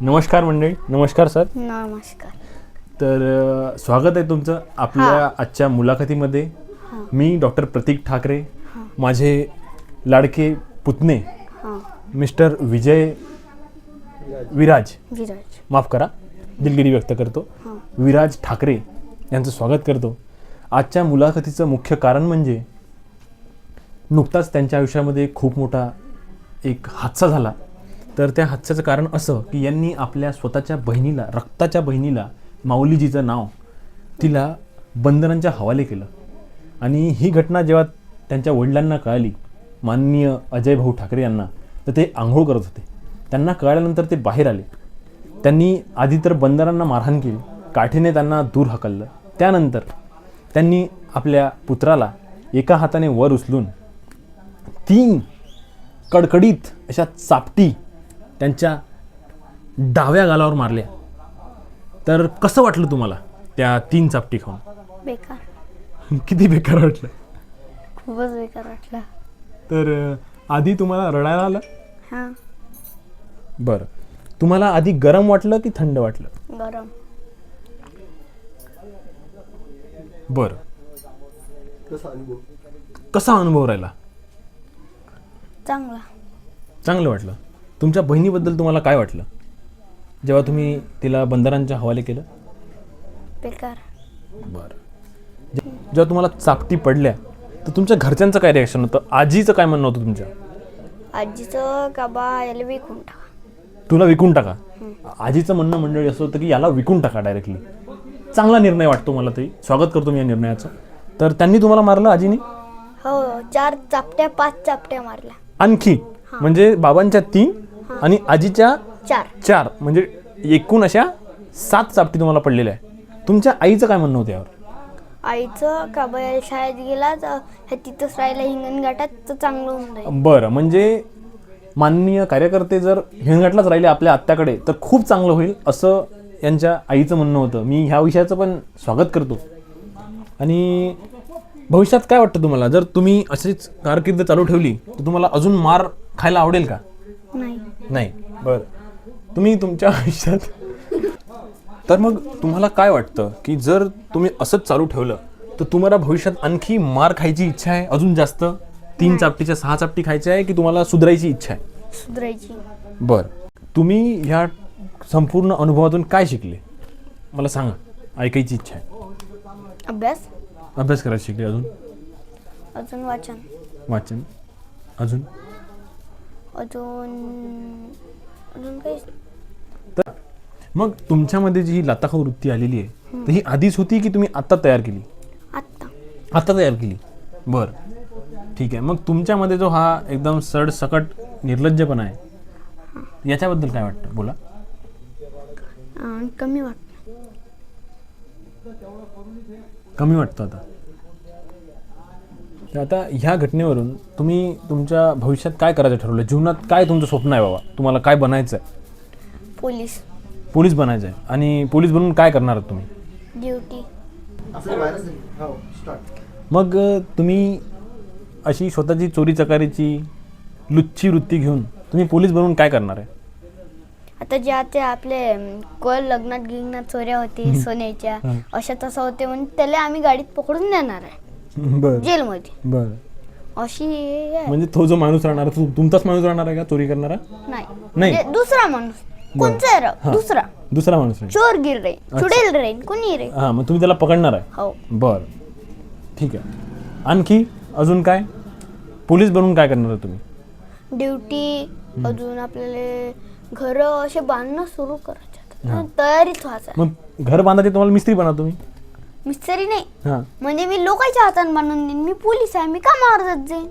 नमस्कार मंडळी. नमस्कार सर. नमस्कार. तर स्वागत आहे तुमचं आपल्या आजच्या मुलाखतीमध्ये. मी डॉक्टर प्रतीक ठाकरे, माझे लाडके पुतणे मिस्टर विराज माफ करा, दिलगिरी व्यक्त करतो, विराज ठाकरे यांचं स्वागत करतो. आजच्या मुलाखतीचं मुख्य कारण म्हणजे नुकताच त्यांच्या आयुष्यामध्ये खूप मोठा एक हादसा झाला. तर त्या हादस्याचं कारण असं की यांनी आपल्या स्वतःच्या बहिणीला, रक्ताच्या बहिणीला, माऊलीजीचं नाव, तिला बंधनांच्या हवाले केलं. आणि ही घटना जेव्हा त्यांच्या वडिलांना कळाली, माननीय अजय भाऊ ठाकरे यांना, तर ते आंघोळ करत होते. त्यांना कळल्यानंतर ते बाहेर आले. त्यांनी आधी तर बंदरांना मारहाण केली, काठीने त्यांना दूर हकललं. त्यानंतर त्यांनी आपल्या पुत्राला एका हाताने वर उचलून 3 कडकडीत अशा चापटी त्यांच्या डाव्या गालावर मारल्या. तर कसं वाटलं तुम्हाला त्या 3 चापटी खाऊन? बेकार. किती बेकार वाटलं? खूपच बेकार वाटलं. तर आधी तुम्हाला रडायला आलं? हां. बरं, तुम्हाला आधी गरम वाटलं की थंड वाटलं? गरम. बरं, कसा अनुभव राहिला? चांगलं वाटलं. तुमच्या बहिणीबद्दल तुम्हाला काय वाटलं जेव्हा तुम्ही तिला बंदरांच्या हवाले केलं? बेकार. बरं, जेव्हा तुम्हाला चापटी पडल्या तर तुमच्या घरच्यांचं काय रिॲक्शन होतं? आजीचं काय म्हणणं होतं तुमच्या? आजीचं का बा याला विकून टाका. तुला विकून टाका? आजीचं म्हणणं मंडळी असं होतं की याला विकून टाका डायरेक्टली. चांगला निर्णय वाटतो मला, तरी स्वागत करतो मी या निर्णयाचं. तर त्यांनी तुम्हाला मारलं आजीने? हो, 4 चापट्या 5 चापट्या मारल्या. आणखी म्हणजे बाबांच्या 3 आणि आजीच्या 4, म्हणजे एकूण अशा 7 चापटी तुम्हाला पडलेल्या आहे. तुमच्या आईचं काय म्हणणं होतं यावर? आईचं का बा शाळेत गेला तर तिथंच राहिला हिंगणघाटात तर चांगलं होऊन जाईल. बरं, म्हणजे माननीय कार्यकर्ते जर हिंगणघाटलाच राहिले आपल्या आत्याकडे तर खूप चांगलं होईल असं यांच्या आईचं म्हणणं होतं. मी ह्या विषयाचं पण स्वागत करतो. आणि भविष्यात काय वाटतं तुम्हाला, जर तुम्ही अशीच कारकीर्द चालू ठेवली तर तुम्हाला अजून मार खायला आवडेल का? नाही. बरं, तुम्ही तुमच्या आयुष्यात तर मग तुम्हाला काय वाटतं की जर तुम्ही असंच चालू ठेवलं तर तुम्हाला भविष्यात आणखी मार खायची इच्छा आहे अजून जास्त? 3 चापटीच्या 6 चापटी खायची आहे की तुम्हाला सुधारायची इच्छा आहे? सुधारायची. बरं, तुम्ही ह्या संपूर्ण अनुभवातून काय शिकले मला सांगा, ऐकायची इच्छा आहे. अभ्यास करायला शिकले. अजून वाचन अजून काही. तर मग तुमच्यामध्ये जी ही लताखोर वृत्ती आलेली आहे तर ही आधीच होती की तुम्ही आत्ता तयार केली? आत्ता तयार केली. बरं, ठीक आहे. मग तुमच्यामध्ये जो हा एकदम सरसकट निर्लज्जपणा आहे याच्याबद्दल काय वाटतं, बोला. कमी वाटतं आता. तर आता ह्या घटनेवरून तुम्ही तुमच्या भविष्यात काय करायचं ठरवलं? जीवनात काय तुमचं स्वप्न आहे बाबा? तुम्हाला काय बनायचं आहे? पोलीस बनायचं आहे. आणि पोलीस बनून काय करणार आहात तुम्ही? ड्युटी. मग तुम्ही अशी स्वतःची चोरी चकारीची लुच्ची वृत्ती घेऊन तुम्ही पोलीस बनून काय करणार आहे? आता ज्या ते आपले लग्नात गिग्नात चोऱ्या होती सोन्याच्या, अशा तसं होते म्हणून त्याला आम्ही गाडीत पकडून देणार आहे. बरं, जेलमध्ये. बरं. अशी म्हणजे तो जो माणूस राहणार तुमचाच माणूस राहणार आहे का चोरी करणारा? नाही, म्हणजे दुसरा माणूस. कोणचा? दुसरा माणूस राहील. चोरगीर राहील, चुडेल राहील, कोणी राहील. हां, मग तुम्ही त्याला पकडणार आहे? हो. बरं, ठीक आहे. आणखी अजून काय? पोलीस बनून काय करणार आहे तुम्ही? ड्युटी. अजून आपल्याला घर असे बांधणं सुरू करायचं, तयारीच व्हायचं. मग घर बांधायचे तुम्हाला मिस्त्री बना तुम्ही? मिस्त्री नाही, म्हणजे मी लोकांच्या हाताने बांधून देईन. मी पोलीस आहे, मी का मारत जाईन?